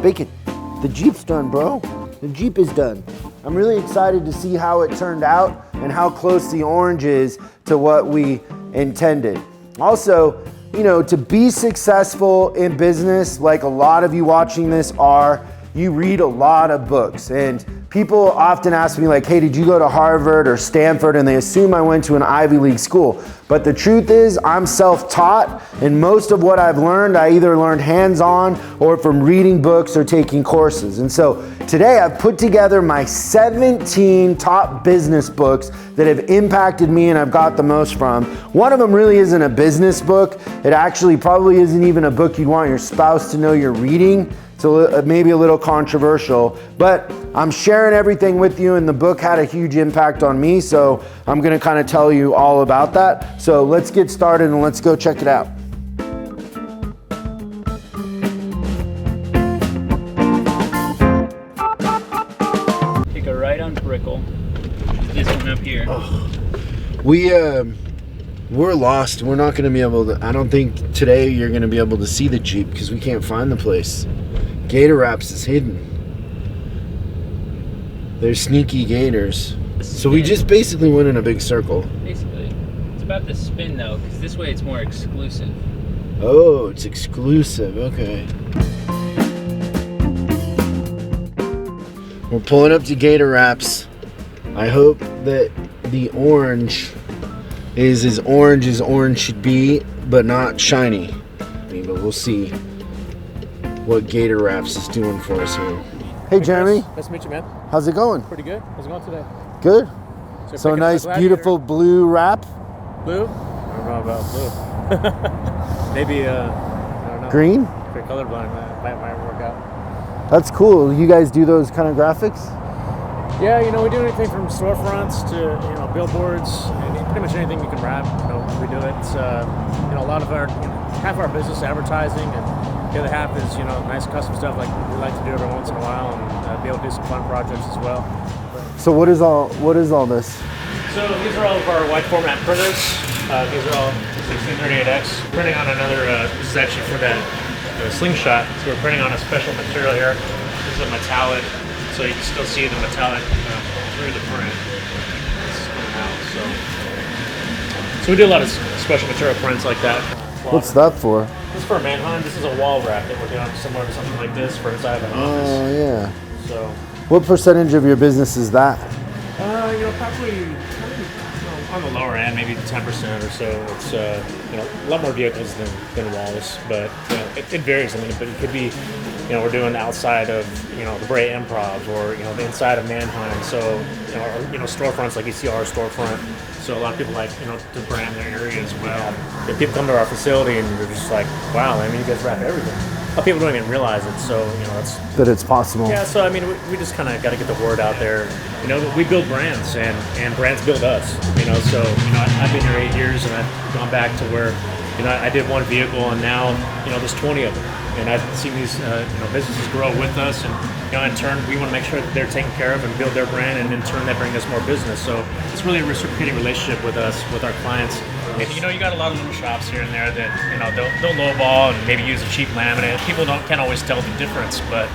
Bacon, the Jeep's done, bro. The Jeep is done. I'm really excited to see how it turned out and how close the orange is to what we intended. Also, you know, to be successful in business, like a lot of you watching this are, you read a lot of books. And people often ask me like, hey, did you go to Harvard or Stanford? And they assume I went to an Ivy League school. But the truth is I'm self-taught, and most of what I've learned, I either learned hands-on or from reading books or taking courses. And so today I've put together my 17 top business books that have impacted me and I've got the most from. One of them really isn't a business book. It actually probably isn't even a book you'd want your spouse to know you're reading. So maybe a little controversial, but I'm sharing everything with you, and the book had a huge impact on me, so I'm gonna kind of tell you all about that. So let's get started and let's go check it out. Take a right on Brickell. This one up here. Oh. We're lost. We're not gonna be able to, I don't think today you're gonna be able to see the Jeep because we can't find the place. Gator Wraps is hidden. They're sneaky gators. So we just basically went in a big circle. Basically. It's about the spin though, because this way it's more exclusive. Oh, it's exclusive. Okay. We're pulling up to Gator Wraps. I hope that the orange is as orange should be, but not shiny. But we'll see what Gator Wraps is doing for us here. Hey Jeremy. Nice to meet you, man. How's it going? Pretty good. How's it going today? Good. So So a picking nice, up the beautiful blue wrap. Blue? I don't know about blue. Maybe, I don't know. Green? Pretty colorblind. Might work out. That's cool. You guys do those kind of graphics? Yeah, you know, we do anything from storefronts to, you know, billboards, and pretty much anything you can wrap, you know, we do it. It's, you know, a lot of our, half our business is advertising, and the other half is, you know, nice custom stuff like we like to do every once in a while, and be able to do some fun projects as well. So what is all this? So these are all of our wide format printers. These are all 1638X. Printing on another, this is actually for that slingshot. So we're printing on a special material here. This is a metallic, so you can still see the metallic through the print. It's coming out, so we do a lot of special material prints like that. What's that for? This is for a manhunt. This is a wall wrap that we're doing similar to something like this for inside of an office. Oh yeah. So, What percentage of your business is that? you know, probably on the lower end, maybe 10% or so. It's you know, a lot more vehicles than walls, but you know, it varies. I mean, but it could be, you know, we're doing outside of, you know, the Bray Improv, or, you know, the inside of Manheim. So, you know, or, you know, storefronts like you see our storefront. So a lot of people like, you know, to brand their area as well. If people come to our facility and they're just like, wow, I mean, you guys wrap everything. A lot of people don't even realize it. So, you know, that's That it's possible. yeah. So I mean, we just kind of got to get the word out there. You know, we build brands, and brands build us. You know, so you know, I've been here 8 years, and I've gone back to where, you know, I did one vehicle, and now, you know, there's 20 of them, and I've seen these you know, businesses grow with us, and, you know, in turn we want to make sure that they're taken care of and build their brand, and in turn they bring us more business. So it's really a reciprocating relationship with us, with our clients. And, you know, you got a lot of little shops here and there that, you know, they'll lowball and maybe use a cheap laminate. People can't always tell the difference, but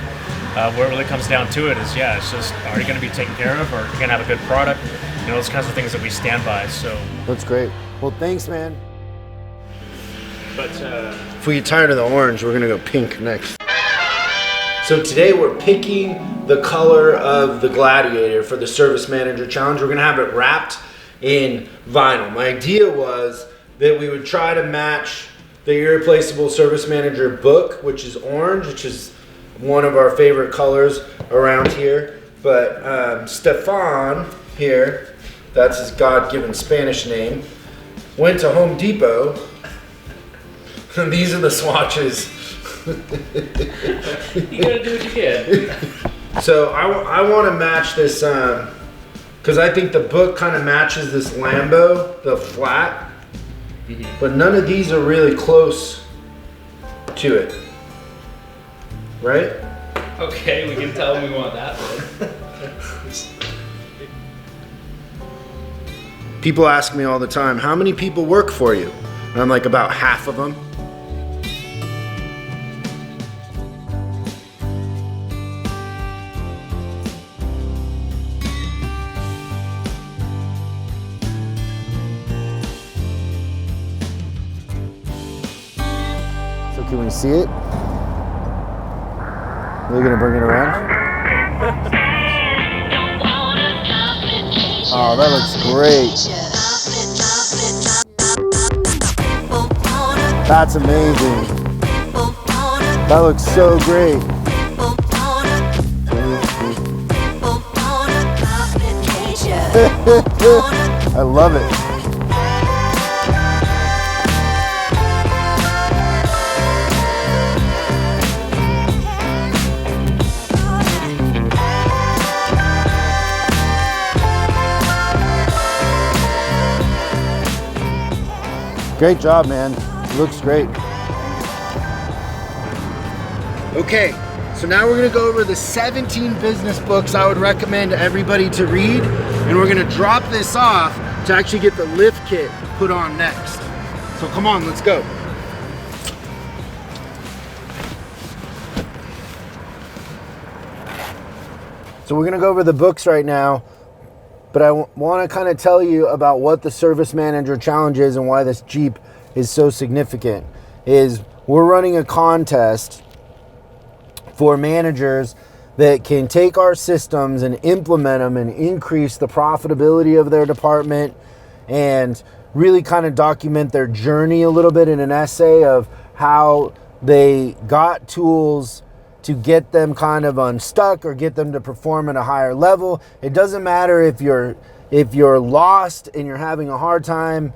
where it really comes down to it is, yeah, it's just, are you going to be taken care of, or are you going to have a good product? You know, those kinds of things that we stand by. So That's great. Well, thanks, man. But If we get tired of the orange, we're gonna go pink next. So today we're picking the color of the Gladiator for the Service Manager Challenge. We're gonna have it wrapped in vinyl. My idea was that we would try to match the Irreplaceable Service Manager book, which is orange, which is one of our favorite colors around here. But Stefan here, that's his God-given Spanish name, went to Home Depot. And these are the swatches. You gotta do what you can. So I want to match this, because I think the book kind of matches this Lambo, the flat. But none of these are really close to it. Right? Okay, we can tell them we want that one. People ask me all the time, how many people work for you? And I'm like, about half of them. So can we see it? We're gonna bring it around. Oh, that looks great. That's amazing. That looks so great. I love it. Great job, man. It looks great. Okay, so now we're gonna go over the 17 business books I would recommend everybody to read, and we're gonna drop this off to actually get the lift kit put on next. So come on, let's go. So we're gonna go over the books right now, but I want to kind of tell you about what the Service Manager Challenge is and why this Jeep is so significant. Is we're running a contest for managers that can take our systems and implement them and increase the profitability of their department and really kind of document their journey a little bit in an essay of how they got tools to get them kind of unstuck or get them to perform at a higher level. It doesn't matter if you're lost and you're having a hard time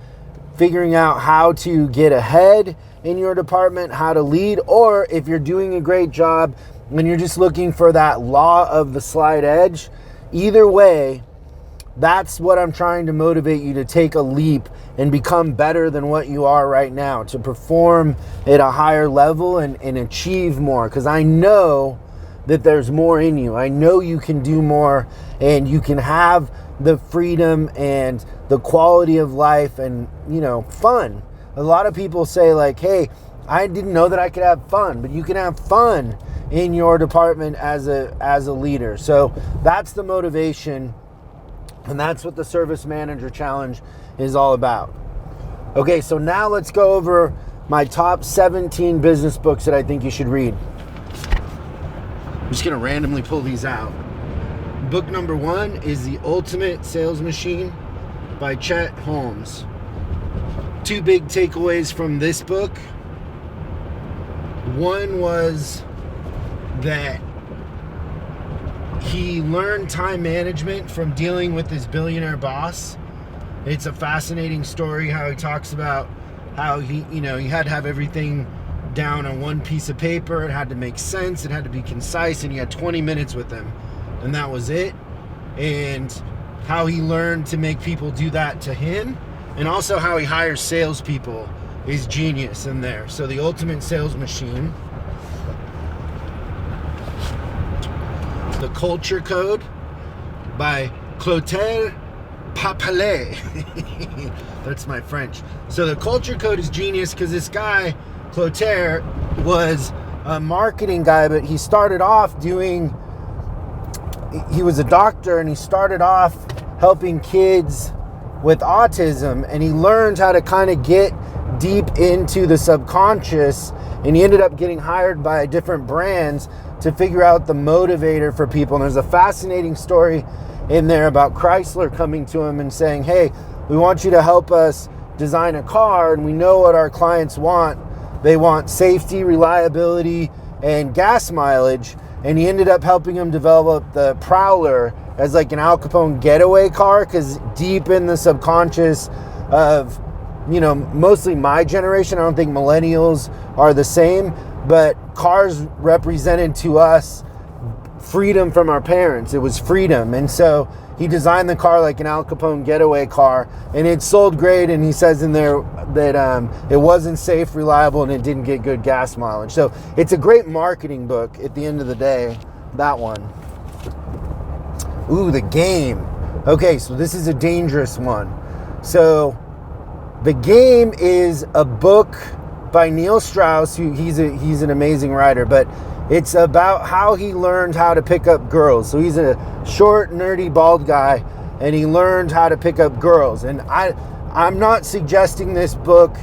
figuring out how to get ahead in your department, how to lead, or if you're doing a great job and you're just looking for that law of the slight edge. Either way, that's what I'm trying to motivate you to take a leap and become better than what you are right now, to perform at a higher level and achieve more. Because I know that there's more in you. I know you can do more and you can have the freedom and the quality of life and, you know, fun. A lot of people say like, hey, I didn't know that I could have fun, but you can have fun in your department as a leader. So that's the motivation. And that's what the Service Manager Challenge is all about. Okay, so now let's go over my top 17 business books that I think you should read. I'm just gonna randomly pull these out. Book number 1 is The Ultimate Sales Machine by Chet Holmes. 2 big takeaways from this book. One was that he learned time management from dealing with his billionaire boss. It's a fascinating story how he talks about how he had to have everything down on one piece of paper. It had to make sense. It had to be concise, and he had 20 minutes with him, and that was it. And how he learned to make people do that to him, and also how he hires salespeople is genius in there. So The Ultimate Sales Machine. The Culture Code by Clotaire Papelet. That's my French. So The Culture Code is genius because this guy, Clotaire, was a marketing guy, but he started off he was a doctor, and he started off helping kids with autism, and he learned how to kind of get deep into the subconscious, and he ended up getting hired by different brands to figure out the motivator for people. And there's a fascinating story in there about Chrysler coming to him and saying, hey, we want you to help us design a car, and we know what our clients want. They want safety, reliability, and gas mileage. And he ended up helping him develop the Prowler as like an Al Capone getaway car, because deep in the subconscious of mostly my generation. I don't think millennials are the same, but cars represented to us freedom from our parents. It was freedom. And so he designed the car like an Al Capone getaway car, and it sold great. And he says in there that it wasn't safe, reliable, and it didn't get good gas mileage. So it's a great marketing book at the end of the day, that one. Ooh, The Game. Okay, so this is a dangerous one. So The Game is a book by Neil Strauss, who he's an amazing writer, but it's about how he learned how to pick up girls. So he's a short, nerdy, bald guy, and he learned how to pick up girls. And I'm not suggesting this book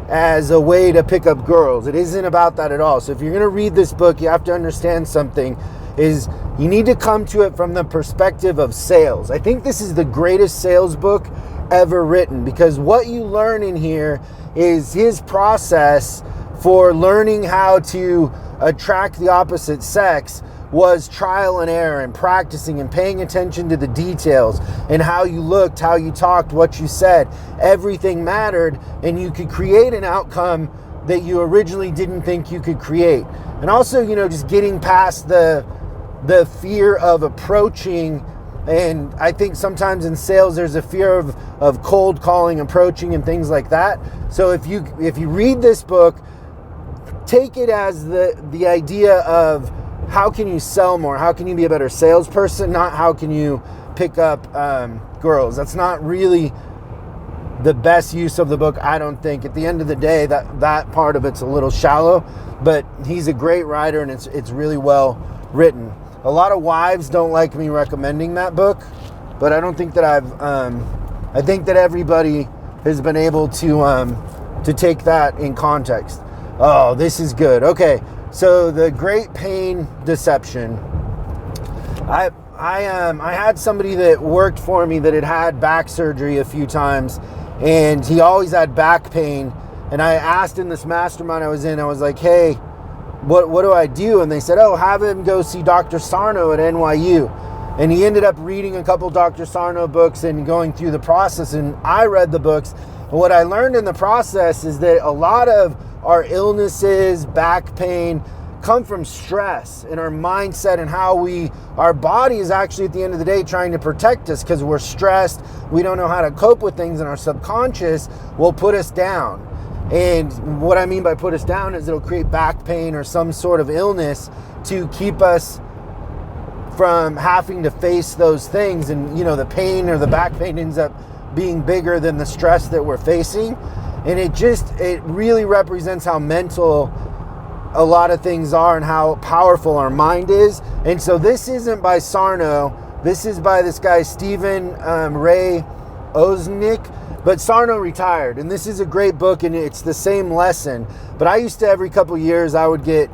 as a way to pick up girls. It isn't about that at all. So if you're going to read this book, you have to understand something, is you need to come to it from the perspective of sales. I think this is the greatest sales book ever written, because what you learn in here is his process for learning how to attract the opposite sex was trial and error and practicing and paying attention to the details and how you looked, how you talked, what you said. Everything mattered, and you could create an outcome that you originally didn't think you could create. And also, just getting past the fear of approaching. And I think sometimes in sales there's a fear of cold calling, approaching, and things like that. So if you read this book, take it as the idea of how can you sell more? How can you be a better salesperson? Not how can you pick up girls. That's not really the best use of the book, I don't think. At the end of the day, that part of it's a little shallow, but he's a great writer, and it's really well written. A lot of wives don't like me recommending that book, but I don't think that I think that everybody has been able to take that in context. Oh, this is good. Okay, so The Great Pain Deception. I had somebody that worked for me that had back surgery a few times, and he always had back pain. And I asked in this mastermind I was in, I was like, hey, what do I do? And they said, oh, have him go see Dr. Sarno at NYU. And he ended up reading a couple Dr. Sarno books and going through the process. And I read the books. And what I learned in the process is that a lot of our illnesses, back pain, come from stress and our mindset, and how our body is actually at the end of the day trying to protect us because we're stressed. We don't know how to cope with things, and our subconscious will put us down. And what I mean by put us down is it'll create back pain or some sort of illness to keep us from having to face those things. And the pain or the back pain ends up being bigger than the stress that we're facing. And it really represents how mental a lot of things are and how powerful our mind is. And so this isn't by Sarno. This is by this guy, Stephen Ray Oznick. But Sarno retired, and this is a great book, and it's the same lesson. But I used to, every couple years, I would get,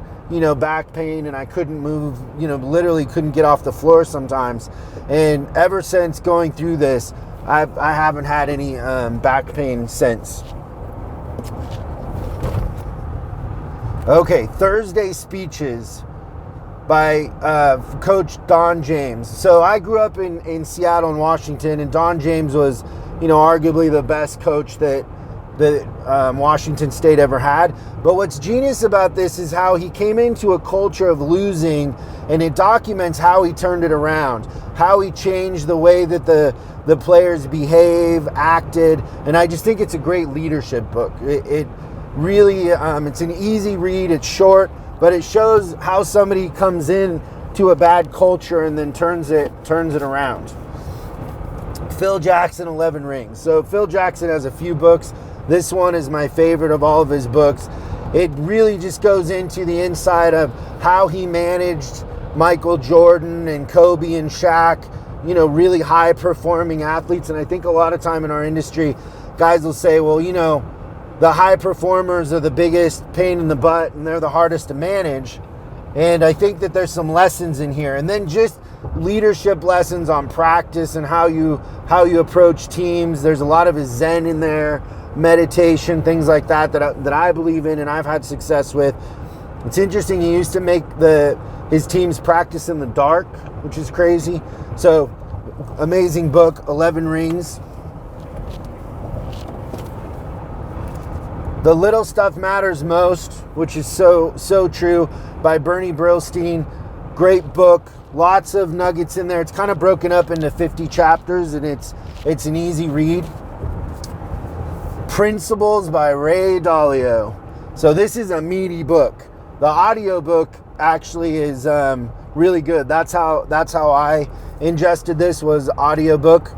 back pain, and I couldn't move, literally couldn't get off the floor sometimes. And ever since going through this, I haven't had any back pain since. Okay, Thursday Speeches by Coach Don James. So I grew up in Seattle and Washington, and Don James was, arguably the best coach that Washington State ever had. But what's genius about this is how he came into a culture of losing, and it documents how he turned it around, how he changed the way that the players behave, acted. And I just think it's a great leadership book. It really, it's an easy read, it's short, but it shows how somebody comes in to a bad culture and then turns it around. Phil Jackson, 11 Rings. So Phil Jackson has a few books. This one is my favorite of all of his books. It really just goes into the inside of how he managed Michael Jordan and Kobe and Shaq, really high performing athletes. And I think a lot of time in our industry, guys will say, well, the high performers are the biggest pain in the butt and they're the hardest to manage. And I think that there's some lessons in here. And then just leadership lessons on practice and how you approach teams. There's a lot of his Zen in there, meditation, things like that I believe in and I've had success with. It's interesting, he used to make his teams practice in the dark, which is crazy. So, amazing book, 11 Rings. The Little Stuff Matters Most, which is so true, by Bernie Brillstein. Great book, lots of nuggets in there. It's kind of broken up into 50 chapters, and it's an easy read. Principles by Ray Dalio. So this is a meaty book. The audio book actually is really good. That's how I ingested this, was audiobook.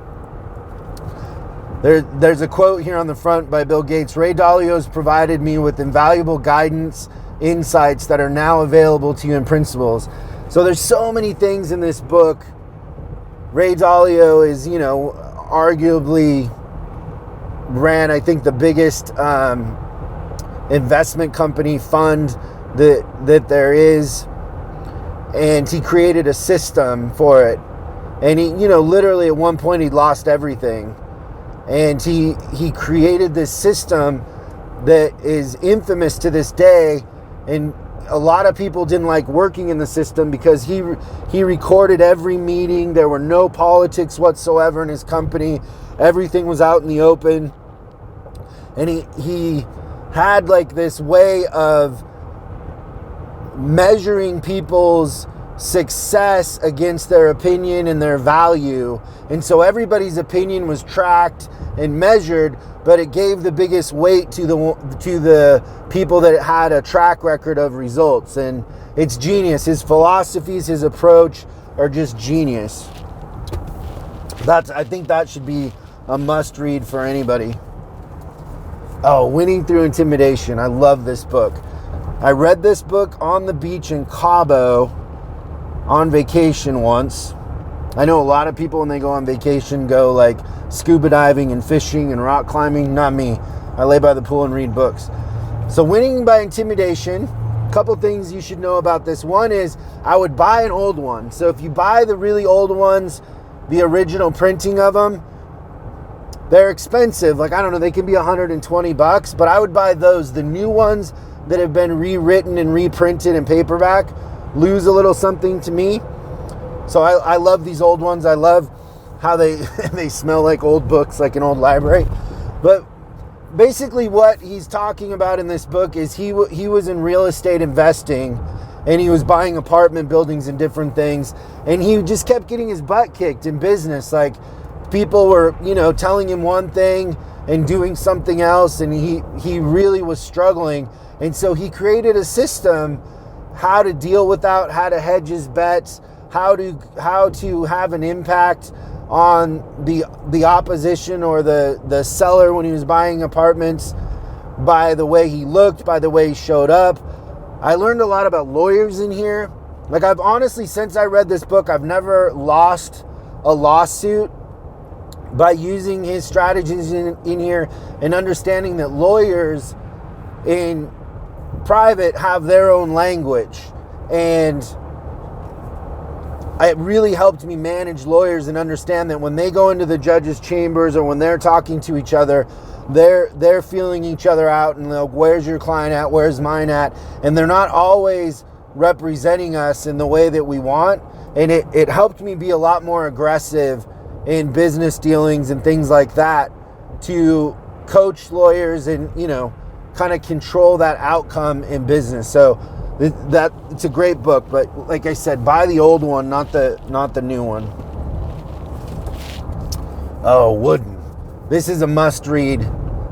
There's a quote here on the front by Bill Gates. Ray Dalio has provided me with invaluable guidance, insights that are now available to you in Principles. So there's so many things in this book. Ray Dalio is, arguably ran, I think, the biggest investment company fund that there is. And he created a system for it. And he, literally at one point he'd lost everything. And he created this system that is infamous to this day. And a lot of people didn't like working in the system because he recorded every meeting. There were no politics whatsoever in his company. Everything was out in the open. And he had like this way of measuring people's success against their opinion and their value. And so everybody's opinion was tracked and measured, but it gave the biggest weight to the people that had a track record of results. And it's genius. His philosophies, his approach are just genius. I think that should be a must read for anybody. Oh, Winning Through Intimidation. I love this book. I read this book on the beach in Cabo on vacation once. I know a lot of people when they go on vacation go like scuba diving and fishing and rock climbing. Not me. I lay by the pool and read books. So Winning by Intimidation, a couple things you should know about this. One is I would buy an old one. So if you buy the really old ones, the original printing of them, they're expensive. Like, I don't know, they can be $120, but I would buy those. The new ones that have been rewritten and reprinted in paperback lose a little something to me. So I love these old ones. I love how they they smell like old books, like an old library. But basically what he's talking about in this book is he was in real estate investing, and he was buying apartment buildings and different things, and he just kept getting his butt kicked in business. Like, people were, telling him one thing and doing something else, and he really was struggling. And so he created a system, how to deal with that, how to hedge his bets, how to have an impact on the opposition or the seller when he was buying apartments, by the way he looked, by the way he showed up. I learned a lot about lawyers in here. Like, I've honestly, since I read this book, I've never lost a lawsuit by using his strategies in here and understanding that lawyers in private have their own language. And it really helped me manage lawyers and understand that when they go into the judge's chambers or when they're talking to each other, they're feeling each other out and like, where's your client at? Where's mine at? And they're not always representing us in the way that we want. And it helped me be a lot more aggressive in business dealings and things like that, to coach lawyers and, kind of control that outcome in business. So that it's a great book, but like I said, buy the old one, not the new one. Oh, Wooden. This is a must read.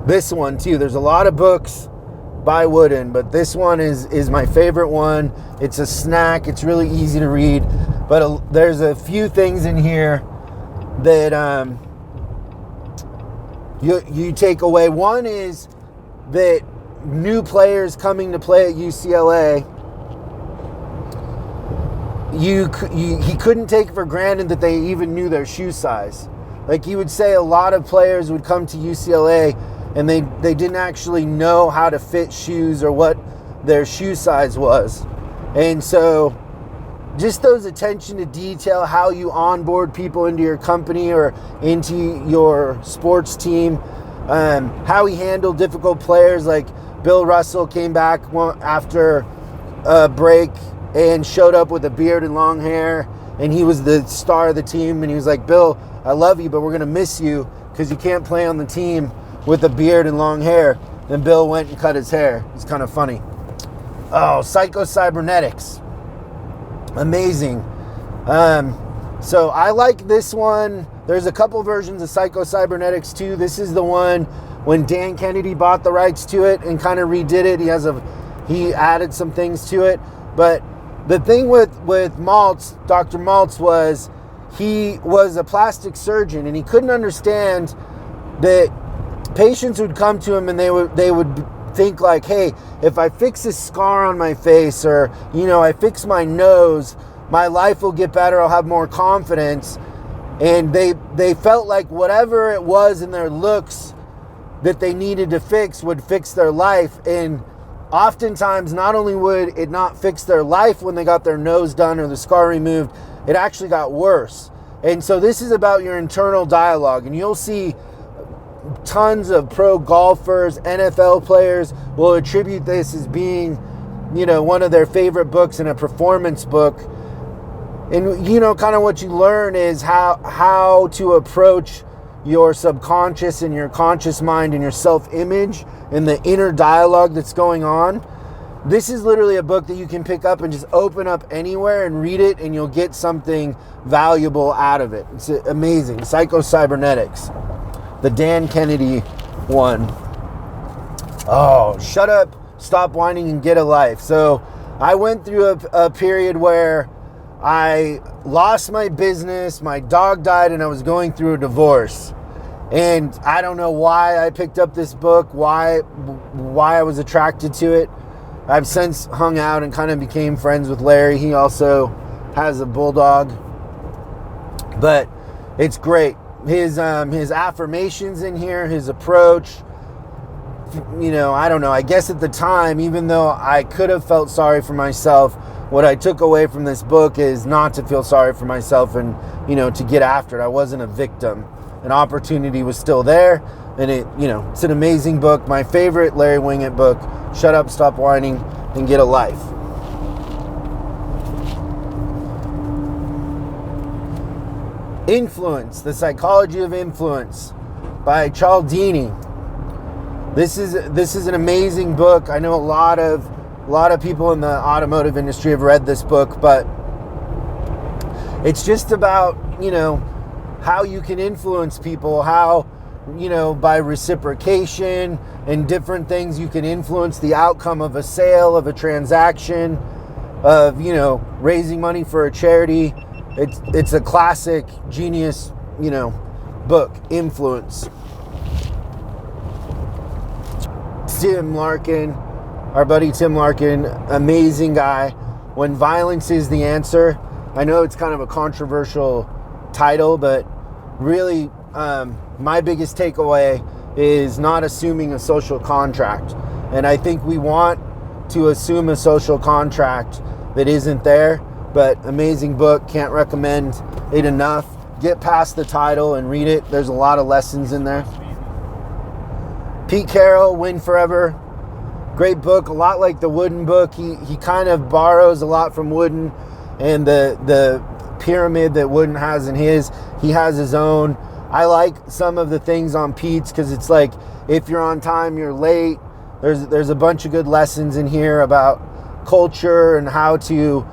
This one too. There's a lot of books by Wooden, but this one is my favorite one. It's a snack. It's really easy to read, but there's a few things in here that you take away. One is that new players coming to play at UCLA, he couldn't take for granted that they even knew their shoe size. Like, he would say a lot of players would come to UCLA and they didn't actually know how to fit shoes or what their shoe size was. And so just those attention to detail, how you onboard people into your company or into your sports team, how he handled difficult players. Like Bill Russell came back after a break and showed up with a beard and long hair, and he was the star of the team, and he was like, Bill, I love you, but we're going to miss you because you can't play on the team with a beard and long hair. Then Bill went and cut his hair. It's kind of funny. Oh, Psycho-Cybernetics. Amazing. So I like this one. There's a couple versions of Psycho-Cybernetics too. This is the one when Dan Kennedy bought the rights to it and kind of redid it. He added some things to it. But the thing with Maltz, Dr. Maltz, was he was a plastic surgeon, and he couldn't understand that patients would come to him and they would think like, hey, if I fix this scar on my face, or I fix my nose, my life will get better, I'll have more confidence. And they felt like whatever it was in their looks that they needed to fix would fix their life. And oftentimes, not only would it not fix their life when they got their nose done or the scar removed, it actually got worse. And so this is about your internal dialogue. And you'll see tons of pro golfers, NFL players will attribute this as being, one of their favorite books and a performance book. And, kind of what you learn is how to approach your subconscious and your conscious mind and your self-image and the inner dialogue that's going on. This is literally a book that you can pick up and just open up anywhere and read it, and you'll get something valuable out of it. It's amazing. Psycho-Cybernetics. The Dan Kennedy one. Oh, shut up, stop whining, and get a life. So I went through a period where I lost my business, my dog died, and I was going through a divorce. And I don't know why I picked up this book, why I was attracted to it. I've since hung out and kind of became friends with Larry. He also has a bulldog. But it's great. His affirmations in here, his approach, I don't know. I guess at the time, even though I could have felt sorry for myself, what I took away from this book is not to feel sorry for myself and, to get after it. I wasn't a victim. An opportunity was still there. And it's an amazing book. My favorite Larry Winget book, Shut Up, Stop Whining, and Get a Life. Influence, The Psychology of Influence by Cialdini. This is an amazing book. I know a lot of people in the automotive industry have read this book, but it's just about, how you can influence people, how, by reciprocation and different things, you can influence the outcome of a sale, of a transaction, of, raising money for a charity. It's a classic genius, book, Influence. Tim Larkin, our buddy Tim Larkin, amazing guy. When Violence is the Answer. I know it's kind of a controversial title, but really my biggest takeaway is not assuming a social contract. And I think we want to assume a social contract that isn't there. But amazing book, can't recommend it enough. Get past the title and read it. There's a lot of lessons in there. Pete Carroll, Win Forever. Great book, a lot like the Wooden book. He kind of borrows a lot from Wooden, and the pyramid that Wooden has in his, he has his own. I like some of the things on Pete's because it's like, if you're on time, you're late. There's a bunch of good lessons in here about culture and how to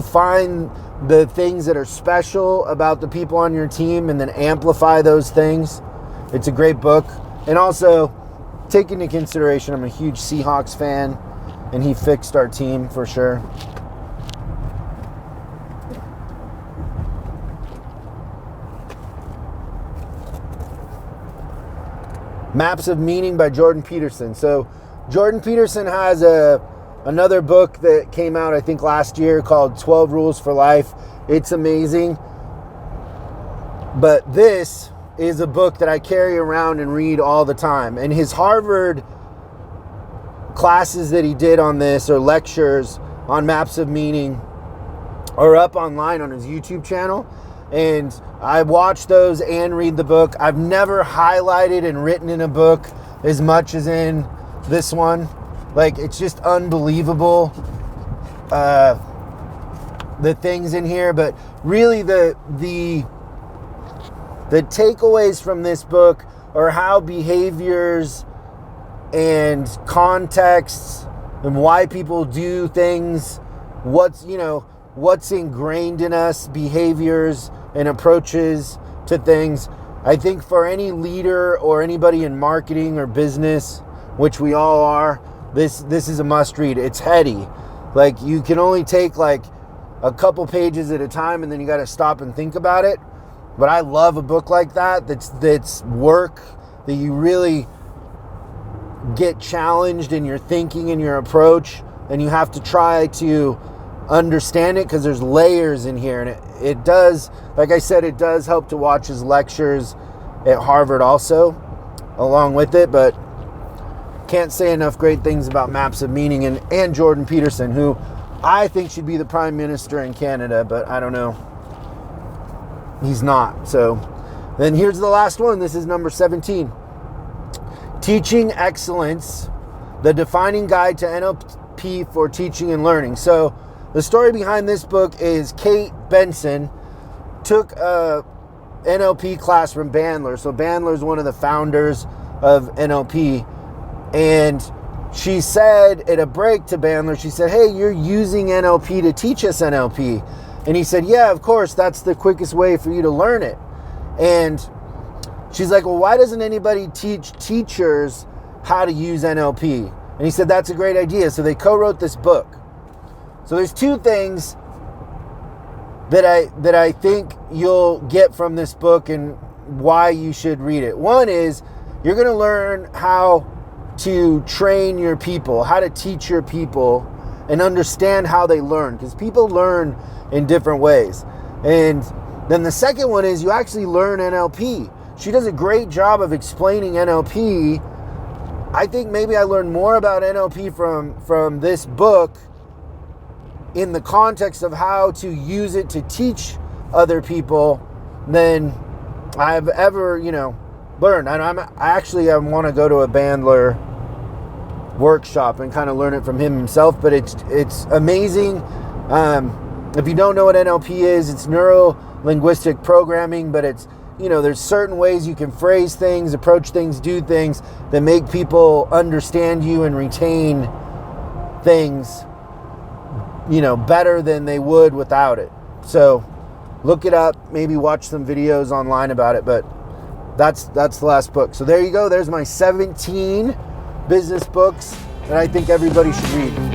find the things that are special about the people on your team and then amplify those things. It's a great book. And also, take into consideration, I'm a huge Seahawks fan, and he fixed our team for sure. Maps of Meaning by Jordan Peterson. So Jordan Peterson has another book that came out, I think, last year called 12 Rules for Life. It's amazing. But this is a book that I carry around and read all the time. And his Harvard classes that he did on this, or lectures on Maps of Meaning, are up online on his YouTube channel. And I watch those and read the book. I've never highlighted and written in a book as much as in this one. Like, it's just unbelievable, the things in here. But really the takeaways from this book are how behaviors and contexts and why people do things, what's ingrained in us, behaviors and approaches to things. I think for any leader or anybody in marketing or business, which we all are, this is a must read. It's heady. Like, you can only take like a couple pages at a time, and then you got to stop and think about it. But I love a book like that. That's work, that you really get challenged in your thinking and your approach, and you have to try to understand it, because there's layers in here. And it does, like I said, it does help to watch his lectures at Harvard also along with it. But can't say enough great things about Maps of Meaning and Jordan Peterson, who I think should be the Prime Minister in Canada, but I don't know. He's not. So then here's the last one. This is number 17. Teaching Excellence, the Defining Guide to NLP for Teaching and Learning. So the story behind this book is Kate Benson took a NLP class from Bandler. So Bandler is one of the founders of NLP. And she said at a break to Bandler, she said, "Hey, you're using NLP to teach us NLP." And he said, "Yeah, of course, that's the quickest way for you to learn it." And she's like, "Well, why doesn't anybody teach teachers how to use NLP?" And he said, "That's a great idea." So they co-wrote this book. So there's two things that I think you'll get from this book and why you should read it. One is you're going to learn how to train your people, how to teach your people, and understand how they learn, because people learn in different ways. And then the second one is you actually learn NLP. She does a great job of explaining NLP. I think maybe I learned more about NLP from this book in the context of how to use it to teach other people than I've ever, learned. And I want to go to a Bandler workshop and kind of learn it from him himself, but it's amazing. If you don't know what NLP is, it's neuro-linguistic programming, but it's, there's certain ways you can phrase things, approach things, do things that make people understand you and retain things, better than they would without it. So look it up, maybe watch some videos online about it, but that's the last book. So there you go. There's my 17 business books that I think everybody should read.